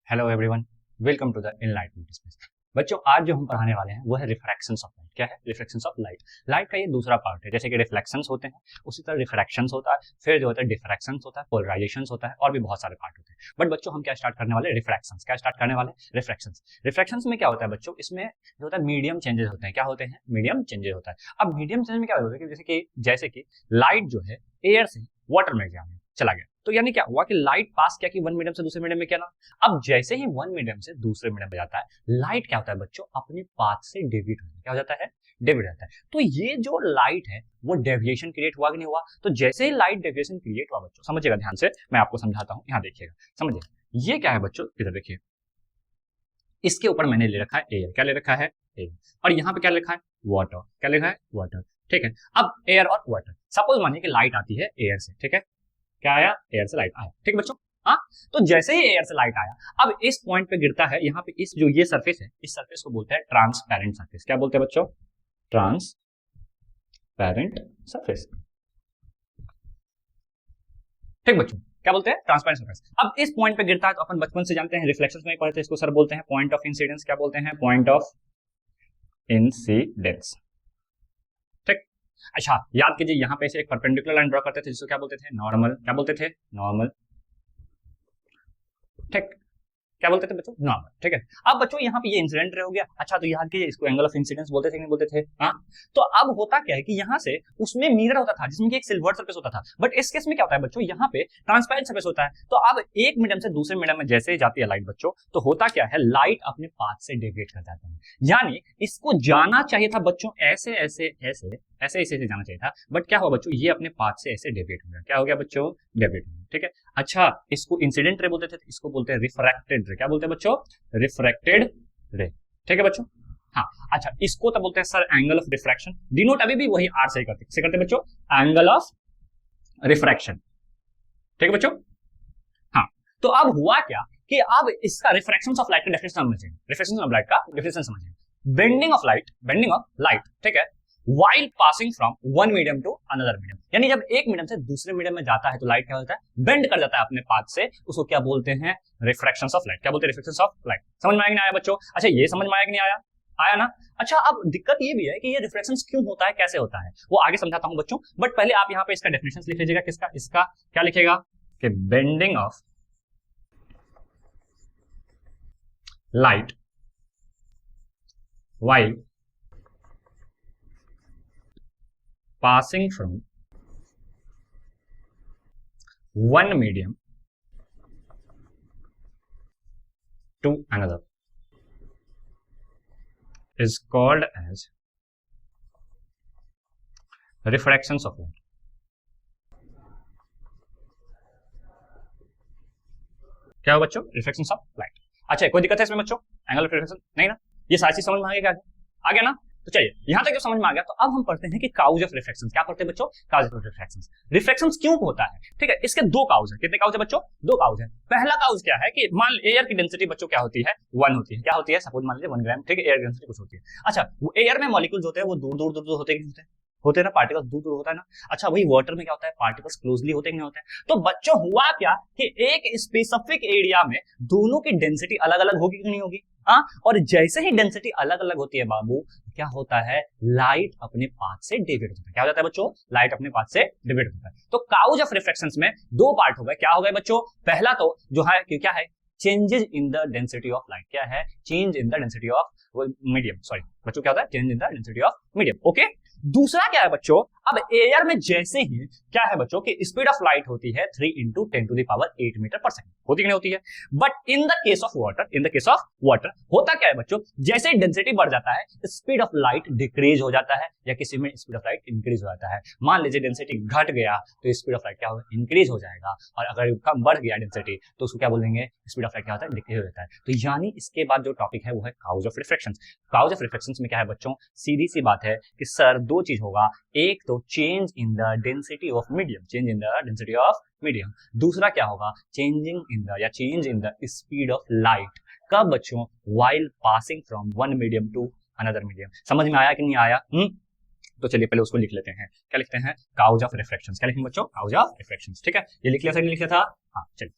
Hello everyone, welcome to the enlightenment space. बच्चों, आज जो हम पढ़ाने वाले हैं वो है रिफ्रैक्शंस ऑफ लाइट। क्या है? रिफ्रैक्शंस ऑफ लाइट। लाइट का ये दूसरा पार्ट है। जैसे कि रिफ्लेक्शंस होते हैं, उसी तरह रिफ्रैक्शंस होता है, फिर जो होता है डिफ्रैक्शंस होता है, पोलराइजेशंस होता है और भी बहुत सारे पार्ट होते हैं। बट बच्चों, हम क्या स्टार्ट करने वाले? रिफ्रैक्शंस। क्या स्टार्ट करने वाले? रिफ्रैक्शंस। रिफ्रैक्शंस में क्या होता है बच्चों? इसमें जो होता है मीडियम चेंजेस होते हैं। क्या होते हैं? मीडियम चेंजेस होता है। अब मीडियम चेंज में क्या होता है कि जैसे कि लाइट जो है एयर से वाटर में चला गया, तो यानी क्या हुआ कि लाइट पास क्या कि वन मीडियम से दूसरे मीडियम में क्या ना। अब जैसे ही वन मीडियम से दूसरे मीडियम में जाता है, लाइट क्या होता है बच्चों? अपने पाथ से डेविएट होता है। क्या हो जाता है? डेविएट होता है। तो ये जो लाइट है वो डेविएशन क्रिएट हुआ कि नहीं हुआ? तो जैसे ही लाइट डेविएशन क्रिएट हुआ बच्चों, समझिएगा ध्यान से, मैं आपको समझाता हूं, यहां देखिएगा, समझिएगा। ये क्या है बच्चों? इधर देखिए, इसके ऊपर मैंने ले रखा है एयर। क्या ले रखा है? एयर। और यहाँ पे क्या लिखा है? वाटर। क्या लिखा है? वाटर। ठीक है। अब एयर और वाटर, सपोज मानिए कि लाइट आती है एयर से। ठीक है, क्या आया? एयर से लाइट आया। ठीक है बच्चों। हाँ, तो जैसे ही एयर से लाइट आया, अब इस पॉइंट पे गिरता है, यहाँ पे इस जो ये सरफेस है, इस सरफेस को बोलते हैं ट्रांसपेरेंट सरफेस। क्या बोलते हैं बच्चों? Transparent surface. ठीक बच्चों, क्या बोलते हैं? Transparent surface. अब इस पॉइंट पे गिरता है, तो अपन बचपन से जानते हैं, रिफ्लेक्शंस में पढ़े थे, इसको सर बोलते हैं पॉइंट ऑफ इंसिडेंस। क्या बोलते हैं? Point of incidence. ठीक। अच्छा, याद कीजिए, यहाँ पे से एक परपेंडिकुलर लाइन ड्रॉ करते थे, जिसको क्या बोलते थे? नॉर्मल। क्या बोलते थे? नॉर्मल। ठीक, क्या बोलते थे बच्चों? नॉर्मल। ठीक है। अब बच्चों यहाँ पे ये इंसिडेंट हो गया। अच्छा, तो याद कीजिए, इसको एंगल ऑफ इंसिडेंस बोलते थे कि नहीं बोलते थे? हाँ। तो अब होता क्या है कि यहाँ से उसमें मिरर होता था, जिसमें कि एक सिल्वर सरफेस होता था। बट इस केस में क्या होता है बच्चों? यहाँ पे ट्रांसपेरेंट सरफेस होता है। तो अब एक मीडियम से दूसरे मीडियम में जैसे ही जाती है लाइट बच्चों, तो होता क्या है? लाइट अपने पाथ से डेविएट कर जाता है। यानी इसको जाना चाहिए था बच्चों ऐसे ऐसे ऐसे ऐसे ऐसे ऐसे जाना चाहिए था, बट क्या हुआ बच्चों? ये अपने पाथ से ऐसे डेविएट हो गया। क्या हो गया बच्चों? डेविएट हो गया। ठीक है। अच्छा, इसको इंसिडेंट रे बोलते थे, इसको बोलते हैं रिफ्रैक्टेड रे। क्या बोलते हैं बच्चों? रिफ्रैक्टेड रे। ठीक है बच्चों। हाँ। अच्छा, इसको तो बोलते हैं sir angle of refraction. Denote अभी भी वही आर से करते, किससे करते बच्चों? Angle of refraction. ठीक है बच्चों। हाँ। तो अब हुआ क्या कि अब इसका रिफ्रैक्शन ऑफ लाइट का डेफिनेशन समझिए। रिफ्रैक्शन ऑफ लाइट का डेफिनेशन समझिए। Bending of light. ठीक है। While passing from one medium to another medium, यानी जब एक मीडियम से दूसरे मीडियम में जाता है तो लाइट क्या होता है? बेंड कर जाता है अपने पाथ से। उसको क्या बोलते हैं? Refraction of light. क्या बोलते हैं? Refraction of light. समझ में आया कि नहीं आया बच्चों? अच्छा, ये समझ में आया कि नहीं आया? आया ना। अच्छा, अब दिक्कत ये भी है कि ये रिफ्लेक्शन क्यों होता है, कैसे होता है, वो आगे समझाता हूं बच्चों। बट पहले आप यहाँ पे इसका डेफिनेशन लिख लीजिएगा। किसका? इसका क्या लिखेगा कि bending of light while passing from one medium to another is called as refractions of light. क्या हो बच्चों? Reflections of light. अच्छा, कोई दिक्कत है इसमें बच्चों? एंगल ऑफ रिफ्लेक्शन नहीं ना? ये सारी चीज समझ में आ गया ना? तो चलिए, यहां तक जब समझ में आ गया, तो अब हम पढ़ते हैं कि काउज ऑफ रिफ्लेक्शंस। क्या पढ़ते हैं बच्चों? Cause of reflections. रिफ्लेक्शंस क्यों होता है? ठीक है, इसके दो काउज है। कितने काउज है बच्चों? दो काउज है। पहला काउज क्या है कि मान एयर की डेंसिटी बच्चों क्या होती है? 1 होती है। क्या होती है? सपोज मान लीजिए 1 ग्राम। ठीक है, एयर डेंसिटी कुछ होती है। अच्छा, वो एयर में मॉलिक्यूल्स होते हैं, वो दूर दूर दूर दूर होते हैं, होते हैं ना, पार्टिकल्स दूर दूर होता है ना। अच्छा, वही वाटर में क्या होता है? पार्टिकल्स क्लोजली होते हैं, नहीं होते हैं। तो बच्चों हुआ क्या कि एक स्पेसिफिक एरिया में दोनों की डेंसिटी अलग अलग होगी कि नहीं होगी? हाँ। और जैसे ही डेंसिटी अलग अलग होती है बाबू, क्या होता है? लाइट अपने पाथ से डेविएट होता है। क्या हो जाता है बच्चों? लाइट अपने पाथ से डेविएट होता है। तो काउज ऑफ रिफ्लेक्शंस में दो पार्ट हो गए। क्या हो गए बच्चों? पहला तो जो है कि क्या है? Changes in the density of light. क्या है? Change in the density of medium. Sorry बच्चों, क्या होता है? Change in the density of medium. Okay. दूसरा क्या है बच्चों? अब एयर में जैसे ही क्या है बच्चों कि स्पीड ऑफ लाइट होती है 3 × 10⁸ मीटर पर सेकंड। होती कि नहीं होती है? But in the case of water होता क्या है बच्चों? जैसे डेंसिटी बढ़ जाता है, स्पीड ऑफ लाइट डिक्रीज हो जाता है, या किसी में स्पीड ऑफ लाइट इंक्रीज हो जाता है। मान लीजिए डेंसिटी घट गया तो स्पीड ऑफ लाइट क्या होगा? इंक्रीज हो जाएगा। और अगर कम बढ़ गया डेंसिटी तो उसको क्या बोलेंगे? स्पीड ऑफ लाइट क्या होता है? डिक्रीज हो जाता है। तो यानी इसके बाद जो टॉपिक है वो है cause of reflections. Cause of reflections में क्या है बच्चों? सीधी सी बात है कि सर दो चीज होगा, एक तो change in the density of medium, change in the density of medium. दूसरा क्या होगा? Change in the speed of light. कब बच्चों? While passing from one medium to another medium. समझ में आया कि नहीं आया? तो चलिए पहले उसको लिख लेते हैं। क्या लिखते हैं? Cause of reflections. क्या लिखेंगे बच्चों? Cause of reflections. ठीक है, ये लिख लिया था, नहीं लिखा था? हाँ चलिए।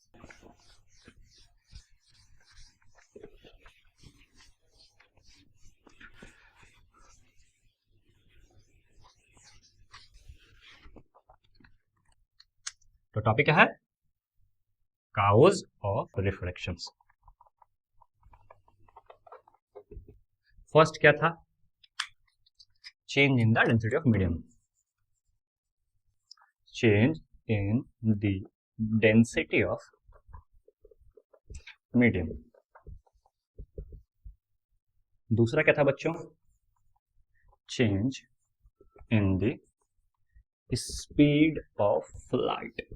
तो टॉपिक क्या है? Cause of रिफ्रैक्शंस। फर्स्ट क्या था? Change in the density of medium. Change in the density of medium. दूसरा क्या था बच्चों? Change in the speed of light.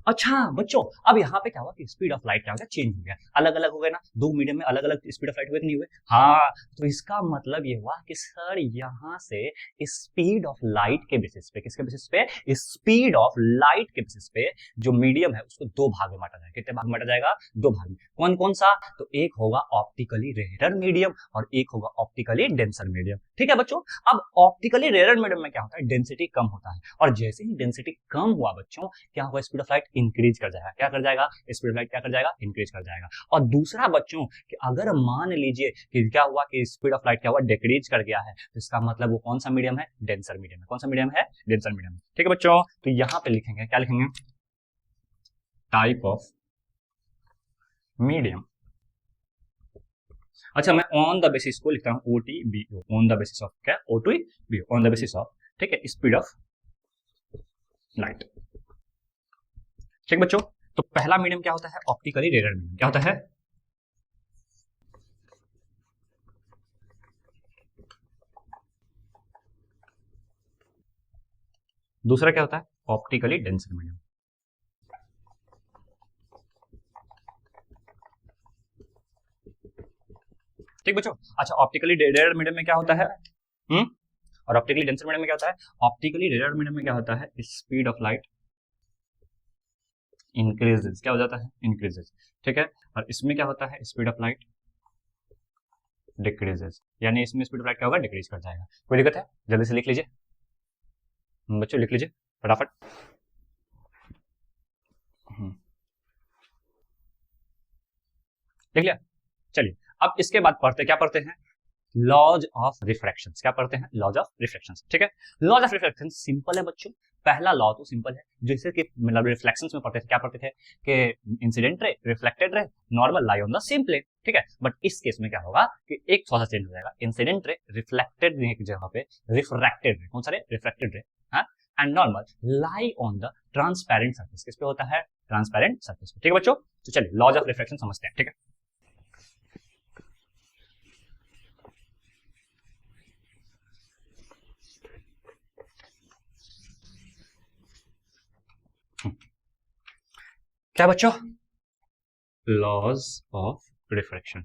अच्छा बच्चों, अब यहाँ पे क्या हुआ कि स्पीड ऑफ लाइट क्या हो गया? चेंज हो गया, अलग अलग हो गए ना, दो मीडियम में अलग अलग स्पीड ऑफ लाइट हुए कि नहीं हुए? हाँ, तो इसका मतलब ये हुआ कि सर यहाँ से स्पीड ऑफ लाइट के बेसिस पे, किसके बेसिस पे? स्पीड ऑफ लाइट के बेसिस पे जो मीडियम है उसको दो भाग में बांटा जाएगा। कितने भाग में बांटा जाएगा? दो भाग में। कौन कौन सा? तो एक होगा ऑप्टिकली रेयर मीडियम और एक होगा ऑप्टिकली डेंसर मीडियम। ठीक है बच्चों, अब ऑप्टिकली रेयर मीडियम में क्या होता है? डेंसिटी कम होता है, और जैसे ही डेंसिटी कम हुआ बच्चों, क्या हुआ? स्पीड ऑफ लाइट इंक्रीज कर जाएगा। क्या कर जाएगा? स्पीड ऑफ लाइट क्या कर जाएगा? इंक्रीज कर जाएगा। और दूसरा बच्चों कि अगर मान लीजिए कि क्या हुआ कि स्पीड ऑफ लाइट क्या हुआ? डिक्रीज कर गया है, तो इसका मतलब वो कौन सा मीडियम है? डेंसर मीडियम है। कौन सा मीडियम है? Denser medium. ठीक है बच्चों, तो यहां पे लिखेंगे, क्या लिखेंगे? Type of medium. अच्छा, मैं ऑन द बेसिस को लिखता हूं OTBO, on the basis of क्या? OTBO, on the basis of, ठीक है, स्पीड ऑफ लाइट। ठीक बच्चों, तो पहला मीडियम क्या होता है? Optically rare medium. क्या होता है? दूसरा क्या होता है? Optically denser medium. ठीक बच्चों, अच्छा, ऑप्टिकली रेयर मीडियम में क्या होता है? और ऑप्टिकली डेंसर मीडियम में क्या होता है? ऑप्टिकली रेयर मीडियम में क्या होता है? Speed of light increases. क्या हो जाता है? इंक्रीजेस। ठीक है, और इसमें क्या होता है? स्पीड ऑफ लाइट डिक्रीजेस, यानी इसमें स्पीड ऑफ लाइट क्या होगा? डिक्रीज कर जाएगा। कोई दिक्कत है? जल्दी से लिख लीजिए बच्चों, लिख लीजिए फटाफट। लिख लिया? चलिए, अब इसके बाद पढ़ते क्या पढ़ते हैं? Laws of refractions. क्या पढ़ते हैं? Laws of refractions. ठीक है, लॉज ऑफ रिफ्रैक्शन सिंपल है बच्चों। पहला लॉ तो सिंपल है, जैसे कि मतलब रिफ्लेक्शंस में पढ़ते थे, क्या पढ़ते थे कि incident ray, reflected ray, normal lie on the same plane. ठीक है, बट इस केस में क्या होगा कि एक थोड़ा सा चेंज हो जाएगा। इंसिडेंट रे रिफ्लेक्टेड रे की जगह पे रिफ्रैक्टेड रे, कौन सा रे? रिफ्रैक्टेड रे, हाँ, and normal lie on the transparent surface. किस पे होता है? ट्रांसपेरेंट सरफेस पे। ठीक है बच्चों, तो चलिए लॉज ऑफ रिफ्लेक्शन समझते हैं। ठीक है, क्या बच्चों? लॉज ऑफ रिफ्रैक्शन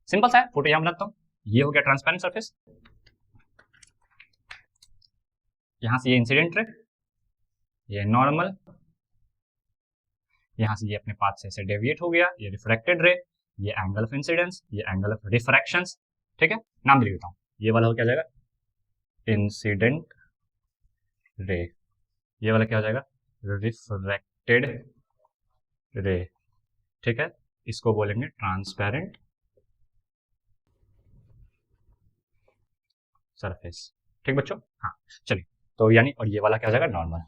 सिंपल सा है, फोटो यहां बनाता हूं। ये हो गया ट्रांसपेरेंट सरफेस, यहां से ये इंसिडेंट रे, ये नॉर्मल, यहां से ये अपने पाथ से डेविएट हो गया, ये रिफ्रैक्टेड रे, ये एंगल ऑफ इंसिडेंस, ये एंगल ऑफ रिफ्रैक्शंस। ठीक है, नाम दे देता हूं, ये वाला हो क्या जाएगा? इंसिडेंट रे, ये वाला क्या हो जाएगा? रिफ्रैक्टेड रे। ठीक है, इसको बोलेंगे ट्रांसपेरेंट सरफेस। ठीक बच्चों, हाँ चलिए, तो यानी और ये वाला क्या हो जाएगा? नॉर्मल।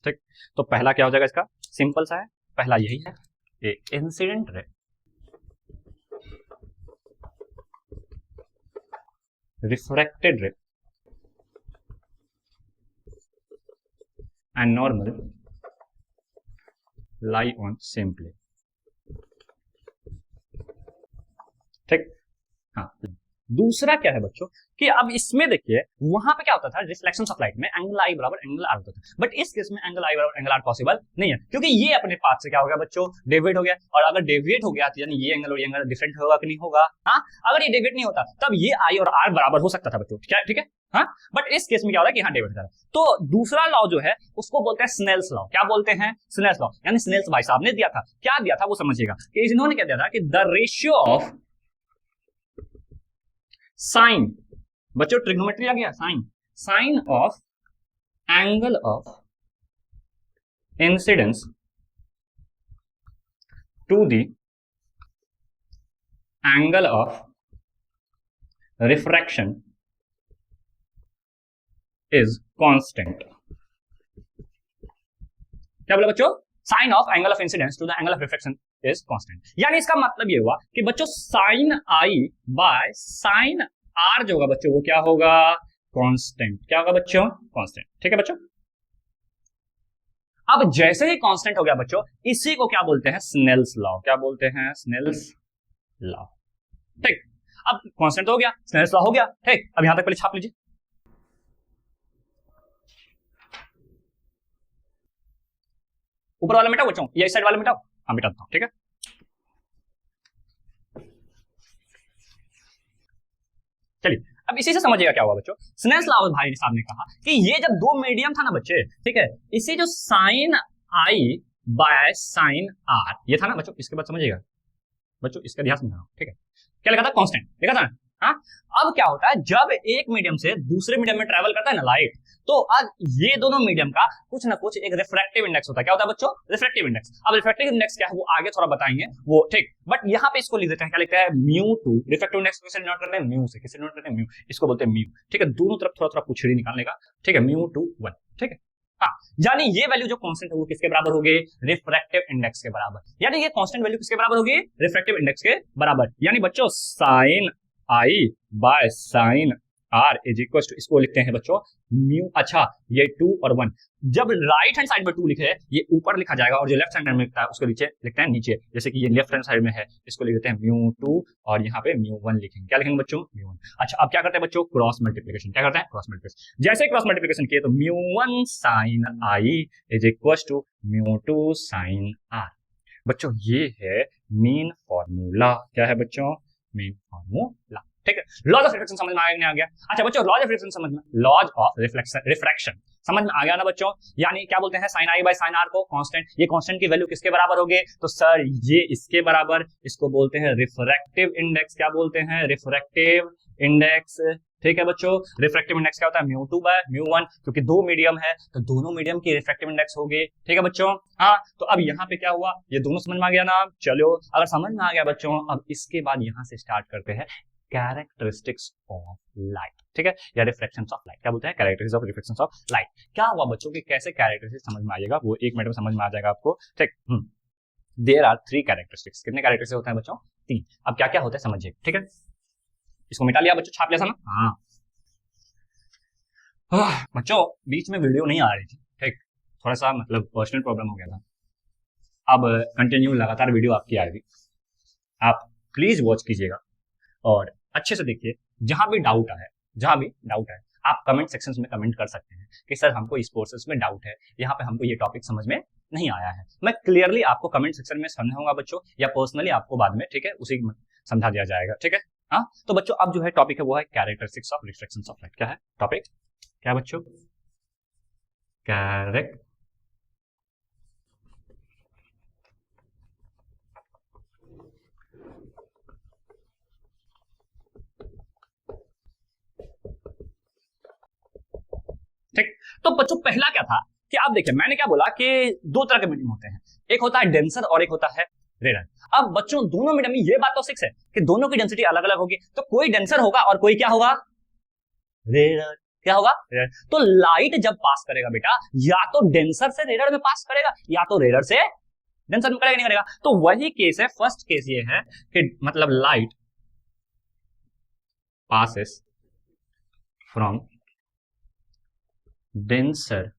ठीक, तो पहला क्या हो जाएगा इसका? सिंपल सा है, पहला यही है, ये incident ray refracted ray and normal lie on same plane. ठीक, हाँ, दूसरा क्या है बच्चों कि अब इसमें देखिए वहां पे क्या होता था? रिफ्लेक्शंस ऑफ लाइट में एंगल आई बराबर एंगल आर होता था, बट इस केस में एंगल आई बराबर एंगल आर पॉसिबल नहीं है, क्योंकि ये अपने पाथ से क्या हो गया बच्चों? डेविएट हो गया, और अगर डेविएट हो गया तो यानी ये एंगल और ये एंगल डिफरेंट होगा कि नहीं होगा? हाँ, अगर ये डेविएट नहीं होता तब ये आई और आर बराबर हो सकता था बच्चों। क्या? ठीक है, हाँ, बट इस केस में क्या हो रहा है कि यहाँ डेविएट कर रहा है। तो दूसरा लॉ जो है उसको बोलते हैं स्नेल्स लॉ। क्या बोलते हैं? स्नेल्स लॉ, यानी स्नेल्स भाई साहब ने दिया था। क्या दिया था वो समझिएगा, कि इन्होंने क्या दिया था कि द रेशियो ऑफ साइन, बच्चों ट्रिग्नोमेट्री आ गया, sine, sine of angle of incidence to the angle of refraction is constant. क्या बोला बच्चों? Sine of angle of incidence to the angle of reflection is constant. यानी इसका मतलब ये हुआ कि बच्चों sine i by sine r जो होगा बच्चों वो क्या होगा? कांस्टेंट। क्या होगा बच्चों? कांस्टेंट। ठीक है बच्चों। अब जैसे ही कांस्टेंट हो गया बच्चों, इसी को क्या बोलते हैं? Snell's law. क्या बोलते हैं? Snell's law. ठीक। अब कांस्टेंट तो हो गया, स्नेल्स लॉ हो गया। ठीक, अब यहां तक पहले छाप लीजिए। ऊपर वाला मिटाओ बच्चों, ये इस साइड वाला मिटाओ। हाँ मिटा देता हूं। ठीक है, चलिए अब इसी से समझिएगा क्या हुआ बच्चों। स्नेल्स लॉ भाई साहब ने कहा कि ये जब दो मीडियम था ना बच्चे, ठीक है, इसी जो sine i by sine r ये था ना बच्चों, इसके बाद समझिएगा बच्चों, इसका ध्यान समझाना। ठीक है, क्या लिखा था? कांस्टेंट लिखा था ना। हाँ, अब क्या होता है जब एक मीडियम से दूसरे मीडियम में ट्रेवल करता है ना लाइट, तो अब ये दोनों मीडियम का कुछ ना कुछ एक रिफ्रैक्टिव इंडेक्स होता है। क्या होता है बच्चों? Refractive index. अब रिफ्रैक्टिव इंडेक्स क्या है वो आगे थोड़ा बताएंगे वो। ठीक, बट यहाँ पे इसको लिख देते हैं, क्या लिखते हैं? Mu two. रिफ्रैक्टिव इंडेक्स किसे डिनोट करते हैं? म्यू से। किसे डिनोट करते हैं? म्यू। इसको बोलते हैं म्यू। ठीक है, दोनों तरफ थोड़ा थोड़ा पुछड़ी निकालने का। ठीक है, म्यू टू 1। ठीक है, हाँ, यानी ये वैल्यू जो कांस्टेंट है वो किसके बराबर होगी? रिफ्रैक्टिव इंडेक्स के बराबर। यानी ये कांस्टेंट वैल्यू किसके बराबर होगी? रिफ्रैक्टिव इंडेक्स के बराबर। यानी बच्चों sine i by sine r is equal to, इसको लिखते हैं बच्चों म्यू। अच्छा, ये 2 और 1, जब राइट हैंड साइड में 2 लिखे ये ऊपर लिखा जाएगा, और जो लेफ्ट हैंड में लिखता है उसको नीचे लिखते हैं नीचे। जैसे कि ये लेफ्ट हैंड साइड में है, इसको लिख देते हैं म्यू 2 और यहाँ पे म्यू 1 लिखेंगे। क्या लिखेंगे बच्चों? म्यू 1। अच्छा, अब क्या करते हैं बच्चों? Cross multiplication. क्या करते हैं? Cross multiplication. जैसे क्रॉस मल्टीप्लिकेशन किए तो mu 1 sine I is equal to mu 2 sine r. बच्चों ये है मेन फॉर्मूला। क्या है बच्चों? Main formula. ठीक है, लॉज ऑफ रिफ्लेक्शन समझ में आ गया। अच्छा बच्चों, लॉज ऑफ रिफ्लेक्शन समझ में, लॉज ऑफ रिफ्रैक्शन समझ में आ गया ना बच्चों। यानी क्या बोलते हैं? Sine i by sine r को कांस्टेंट। ये कांस्टेंट की वैल्यू किसके बराबर होगी? तो सर ये इसके बराबर। इसको बोलते हैं रिफ्रैक्टिव इंडेक्स। क्या बोलते हैं? Refractive index. ठीक है बच्चों, रिफ्रैक्टिव इंडेक्स क्या होता है? म्यू 2 बाय म्यू 1, क्योंकि दो मीडियम है तो दोनों मीडियम की रिफ्रैक्टिव इंडेक्स होगी। ठीक है बच्चों। हाँ, तो अब यहाँ पे क्या हुआ? ये दोनों समझ में आ गया ना। चलो, अगर समझ में आ गया बच्चों, अब इसके बाद यहाँ से स्टार्ट करते हैं कैरेक्टरिस्टिक्स ऑफ लाइट। ठीक है, या रिफ्लेक्शंस ऑफ लाइट। क्या बोलते हैं? Characteristics of reflections of light. क्या हुआ बच्चों कि कैसे कैरेक्टरिस्टिक्स समझ में आ जाएगा वो 1 मिनट में समझ में आ जाएगा आपको। ठीक, देयर आर 3 कैरेक्टरिस्टिक्स। कितने कैरेक्टरिस्टिक्स होते हैं बच्चों? 3। अब क्या क्या होता है समझिए। ठीक है, इसको मिटा लिया बच्चों, छाप लिया था ना। हाँ बच्चों, बीच में वीडियो नहीं आ रही थी। ठीक, थोड़ा सा मतलब पर्सनल प्रॉब्लम हो गया था। अब कंटिन्यू लगातार वीडियो आपकी आएगी, आप प्लीज वॉच कीजिएगा और अच्छे से देखिए। जहां भी डाउट है आप कमेंट सेक्शन में कमेंट कर सकते हैं कि सर हमको इस कोर्सेज में डाउट है, यहाँ पे हमको ये टॉपिक समझ में नहीं आया है। मैं क्लियरली आपको कमेंट सेक्शन में समझाऊंगा बच्चों, या पर्सनली आपको बाद में, ठीक है, उसी में समझा दिया जाएगा। ठीक है, हाँ, तो बच्चों अब जो है टॉपिक है वो है characteristics of reflections of light. क्या है टॉपिक? क्या बच्चों? कैरेक्ट ठीक। तो बच्चों पहला क्या था कि आप देखिए, मैंने क्या बोला कि दो तरह के मीडियम होते हैं, एक होता है डेंसर और एक होता है रेडर। अब बच्चों दोनों मीडियम में ये बात तो फिक्स है कि दोनों की डेंसिटी अलग अलग होगी, तो कोई डेंसर होगा और कोई क्या होगा? रेडर। क्या होगा? रेडर। तो लाइट जब पास करेगा बेटा, या तो डेंसर से रेडर में पास करेगा या तो रेडर से डेंसर में करेगा, नहीं करेगा। तो वही केस है, फर्स्ट केस ये है कि मतलब light passes from denser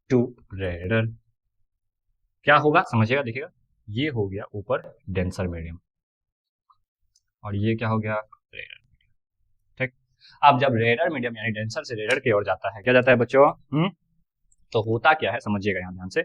to रेडर। क्या होगा समझिएगा, देखिएगा, ये हो गया ऊपर डेंसर मीडियम और ये क्या हो गया? रेडर। ठीक, अब जब रेडर मीडियम यानी डेंसर से रेडर की ओर जाता है, क्या जाता है बच्चों? तो होता क्या है समझिएगा यहां ध्यान से।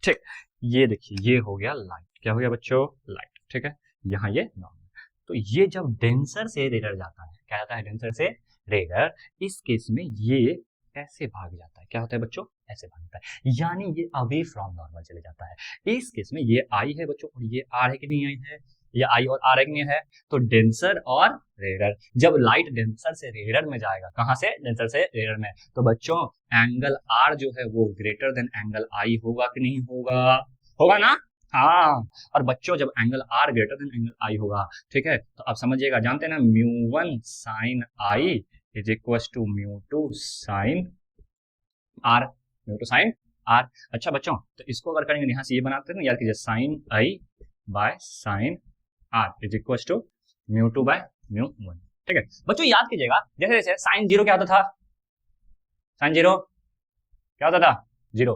ठीक, ये देखिए, ये हो गया लाइट। क्या हो गया बच्चों? लाइट। ठीक है, यहाँ ये नॉर्मल। तो ये जब डेंसर से रेडर जाता है, क्या जाता है? डेंसर से रेडर। इस केस में ये ऐसे भाग जाता है। क्या होता है बच्चों? ऐसे भाग जाता है, यानी ये अवे फ्रॉम नॉर्मल चले जाता है। इस केस में ये आई है बच्चों और ये आर है कि नहीं आई है? ये आई और आर है कि नहीं है? तो डेंसर और रेडर, जब लाइट डेंसर से रेडर में जाएगा, कहां से? डेंसर से रेडर में, तो बच्चों एंगल आर जो है वो ग्रेटर देन एंगल आई होगा कि नहीं होगा? होगा ना। हाँ, और बच्चों जब angle R greater than angle I होगा, ठीक है, तो अब समझिएगा, जानते हैं ना mu 1 sine I is equal to mu 2 sine R, mu two sine R. अच्छा बच्चों, तो इसको अगर करेंगे यहाँ से ये बनाते हैं ना, याद कीजिए sine i by sine r is equal to mu two by mu one. ठीक है बच्चों, याद कीजिएगा जैसे जैसे साइन जीरो क्या होता था, साइन जीरो क्या होता था, जीरो,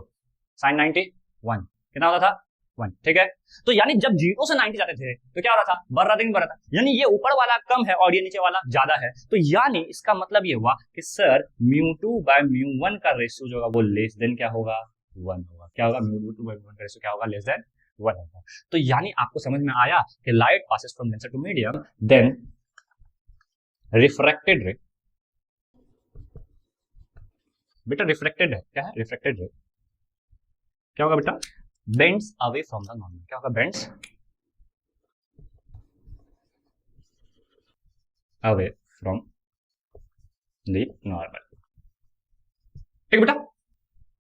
साइन 90 1 कितना होता था, 1। ठीक है, तो यानी जब जीरो से 90 जाते थे तो क्या हो रहा था, बढ़ रहा था, नहीं बढ़ रहा था, यानी ये ऊपर वाला कम है और ये नीचे वाला ज्यादा है, तो यानी इसका मतलब ये हुआ कि sir mu two by mu one का रेशियो जो होगा वो लेस देन क्या होगा, 1 होगा। क्या होगा, mu two by mu one का रेशियो क्या होगा, लेस देन 1 होगा। तो यानी आपको समझ में आया कि light passes from denser to medium, then refracted ray, बेटा रिफ्रैक्टेड है, क्या है रिफ्रैक्टेड रे, क्या होगा बेटा, bends away from the normal. क्या होगा, bends away from the normal. ठीक है बेटा,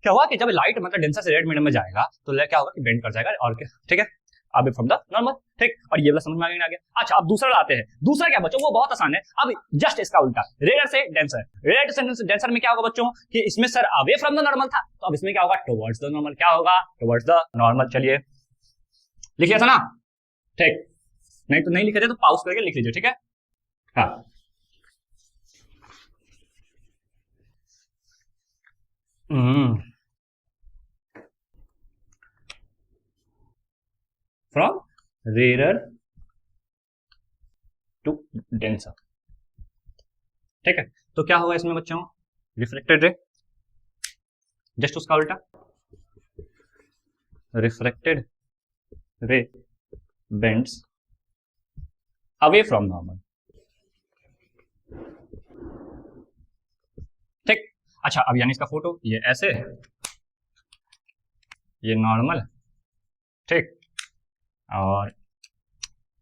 क्या हुआ कि जब लाइट मतलब डेंसर से रेड मीडियम में जाएगा तो क्या होगा कि बेंड कर जाएगा और क्या, ठीक है, अवे फ्रॉम द नॉर्मल। ठीक, और ये वाला समझ में आ गया। अच्छा अब दूसरा लाते हैं, दूसरा क्या बच्चों, वो बहुत आसान है। अब जस्ट इसका उल्टा, रेयर से डेंसर, रेयर से डेंसर में क्या होगा बच्चों कि इसमें sir away from the normal था, तो अब इसमें क्या होगा, टुवर्ड्स द नॉर्मल। क्या होगा, टुवर्ड्स द नॉर्मल। चलिए लिख लिया था ना, ठीक, नहीं तो नहीं लिखे थे तो पॉज करके लिख लीजिए, ठीक है। हाँ फ्रॉम रेयर टू डेंसर। ठीक है, तो क्या होगा इसमें बच्चों, रिफ्लेक्टेड रे, जस्ट उसका उल्टा, reflected ray bends away from normal. ठीक, अच्छा अब यानी इसका फोटो ये ऐसे, ये नॉर्मल, ठीक, और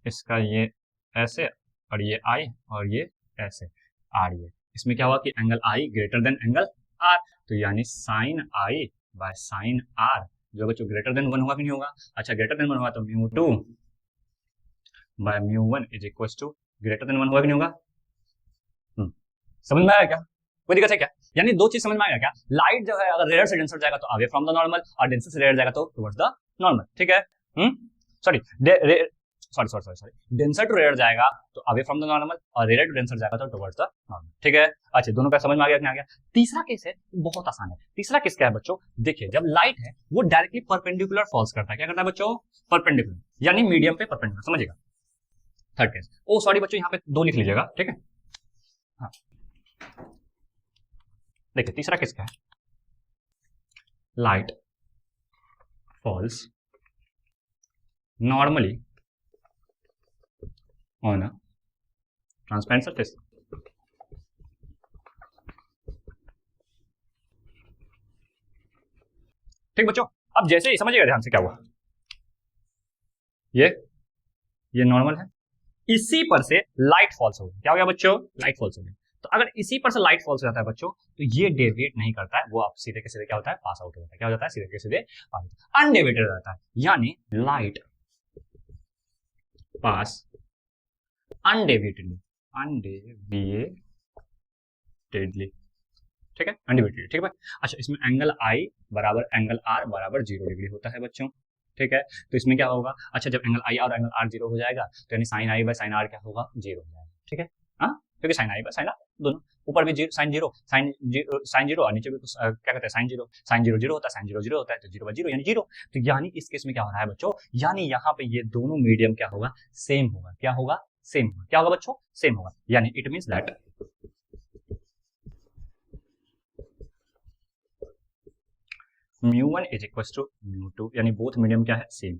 इसका ये ऐसे, और ये आई, और ये ऐसे आर। ये इसमें क्या हुआ कि angle i greater than angle r, तो यानी sine i by sine r जो बच्चों ग्रेटर देन 1 होगा कि नहीं होगा। अच्छा ग्रेटर देन 1 होगा तो mu two by mu one is equal to greater than 1 होगा कि नहीं होगा। समझ में आया क्या, कोई दिक्कत है क्या, यानी दो चीज समझ में आएगा क्या, लाइट जो है अगर रेयर से डेंसर जाएगा तो अवे फ्रॉम द नॉर्मल, और डेंसर से रेयर जाएगा तो टुवर्ड्स द नॉर्मल। ठीक है, सॉरी डेंसर टू रेयर जाएगा तो अवे फ्रॉम द नॉर्मल, और रेयर टू डेंसर जाएगा तो टुवर्ड्स द नॉर्मल। ठीक है, अच्छा दोनों का समझ में आ गया कि नहीं आ गया। तीसरा केस है, बहुत आसान है। तीसरा केस क्या है बच्चों, देखिए जब लाइट है वो डायरेक्टली परपेंडिकुलर फॉल्स करता है, क्या करता है बच्चों, परपेंडिकुलर, यानी मीडियम पे परपेंडिकुलर, समझिएगा। थर्ड केस, ओ सॉरी बच्चों यहाँ पे 2 लिख लीजिएगा, ठीक है। हाँ देखिए तीसरा केस क्या है, light falls normally on a transparent surface। ठीक बच्चों, अब जैसे ही समझिएगा ध्यान से क्या हुआ, ये नॉर्मल है, इसी पर से लाइट फॉल्स हो गई। क्या हो गया बच्चों, लाइट फॉल्स हो गई। तो अगर इसी पर से लाइट फॉल्स हो जाता है बच्चों तो ये डेविएट नहीं करता है, वो आप सीधे के सीधे क्या होता है, पास आउट हो जाता है। क्या हो जाता है, सीधे के सीधे पास, अनडेविएटेड रहता है, यानी लाइट पास अनडेविएटेडली, ठीक है, अनडेविएटेडली। ठीक है भाई, अच्छा इसमें एंगल आई बराबर एंगल आर बराबर 0 डिग्री होता है बच्चों। ठीक है, तो इसमें क्या होगा, अच्छा जब एंगल आई और एंगल आर 0 हो जाएगा तो यानी sine i by sine r क्या होगा, 0 हो जाएगा। ठीक है, हाँ क्योंकि sine i by sine r दोनों, ऊपर भी साइन जीरो और नीचे भी क्या कहते हैं साइन जीरो जीरो होता है, साइन जीरो होता है, तो 0 बाय 0 यानी 0। तो यानी इस केस में क्या हो रहा है बच्चों, यानी यहाँ पे ये दोनों मीडियम क्या होगा, सेम होगा। क्या होगा, सेम होगा। क्या होगा बच्चों, सेम होगा, यानी it means that μ1 is equal to μ2, यानी बोथ मीडियम क्या है, सेम।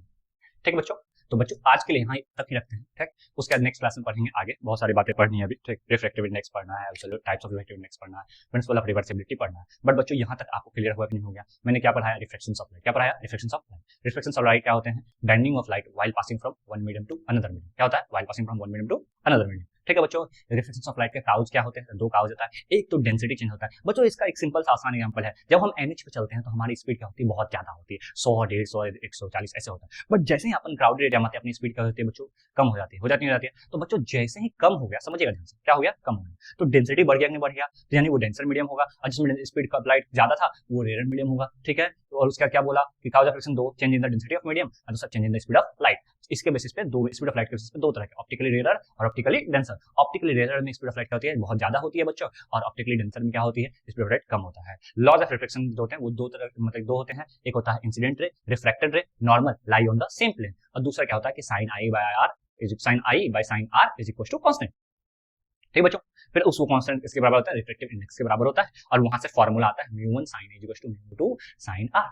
ठीक है बच्चों, तो बच्चों आज के लिए यहाँ तक ही रखते हैं। ठीक, उसके बाद नेक्स्ट क्लास में पढ़ेंगे आगे, बहुत सारी बातें पढ़नी है अभी। ठीक, रिफ्रैक्टिव इंडेक्स पढ़ना है, चलो टाइप्स ऑफ रिफ्रैक्टिव इंडेक्स पढ़ना है, प्रिंसिपल ऑफ रिवर्सिबिलिटी पढ़ना है। बट बच्चों यहाँ तक आपको क्लियर हुआ कि नहीं हो गया, मैंने क्या पढ़ाया, रिफ्लेक्शंस ऑफ लाइट। क्या पढ़ाया, reflections of light. Reflections of light क्या होते हैं, bending of light while passing from one medium to another medium. क्या होता है, while passing from one medium to another medium. ठीक है बच्चों। रिफ्लेक्शन ऑफ लाइट के काउज क्या होते हैं? दो काउज होता है, एक तो डेंसिटी चेंज होता है बच्चों। इसका एक सिंपल सा आसान एग्जांपल है, जब हम एनएच पे चलते हैं तो हमारी स्पीड क्या होती है? बहुत ज्यादा होती है, 100, 150, 140 ऐसे होता है। बट जैसे ही अपन क्राउडेड एरिया में आते हैं अपनी स्पीड क्या होती है बच्चों? कम हो जाती है। तो बच्चों जैसे ही कम हो गया, समझिएगा ध्यान से, क्या हो गया? कम हो गया, तो डेंसिटी बढ़ गया कि नहीं बढ़ गया? तो यानी वो डेंसर मीडियम होगा, और जिसमें स्पीड का लाइट ज्यादा था वो रेयर मीडियम होगा। ठीक है, और उसका क्या बोला कि काउज ऑफ रिफ्लेक्शन दो, change in the density of medium और दूसरा change in the speed of light. इसके बेसिस पे दो स्पीड ऑफ लाइट के बेसिस पे दो तरह के, ऑप्टिकली रेयर और ऑप्टिकली डेंसर। ऑप्टिकली रेयर में स्पीड ऑफ लाइट क्या होती है? बहुत ज्यादा होती है बच्चों, और ऑप्टिकली डेंसर में क्या होती है? स्पीड ऑफ लाइट कम होता है। लॉज ऑफ रिफ्लेक्शन जो होते हैं वो दो तरह, मतलब दो होते हैं, एक होता है incident ray, reflected ray, normal lie on the same plane, और दूसरा क्या होता है कि sine i by sine r is equal to constant. ठीक बच्चों, फिर उसको कांस्टेंट इसके बराबर होता है, रिफ्लेक्टिव इंडेक्स के बराबर होता है, और वहां से फॉर्मूला आता है mu 1 sin a equal to mu 2 sin r,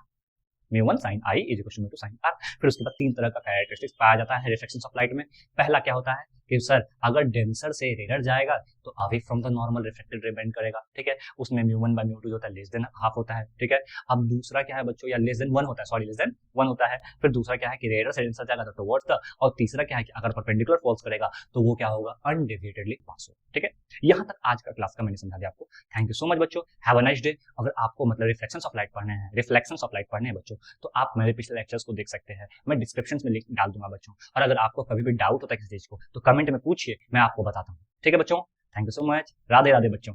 mu 1 sin i is equal to mu 2 sin r। फिर उसके बाद तीन तरह का कैरेक्टरिस्टिक्स पाया जाता है रिफ्लेक्शंस ऑफ लाइट में। पहला क्या होता है कि सर अगर डेंसर से रेयर जाएगा तो away from the normal reflected ray bend करेगा। ठीक है, उसमें म्यू 1 बाय म्यू 2 जो होता है लेस देन हाफ होता है। ठीक है, अब दूसरा क्या है बच्चों, या लेस देन 1 होता है, सॉरी लेस देन 1 होता है। फिर दूसरा क्या है कि रेयर से डेंसर जाएगा तो टुवर्ड्स द, और तीसरा क्या है कि अगर परपेंडिकुलर फॉल्स करेगा तो वो क्या होगा? अनडेविएटेडली पास होगा। ठीक है, यहाँ तक आज का क्लास का मैंने समझा दिया आपको। थैंक यू सो मच बच्चों, हैव अ नाइस डे। अगर आपको मतलब रिफ्लेक्शंस ऑफ लाइट पढ़ने हैं, रिफ्लेक्शंस ऑफ लाइट पढ़ने हैं बच्चों, तो आप मेरे पिछले लेक्चर्स को देख सकते हैं, मैं डिस्क्रिप्शन में लिंक डाल दूंगा बच्चों। और अगर आपको कभी भी डाउट होता है किसी चीज को तो कमेंट में पूछिए, मैं आपको बताता हूँ। ठीक है बच्चों, thank you so much, Radhe Radhe बच्चों।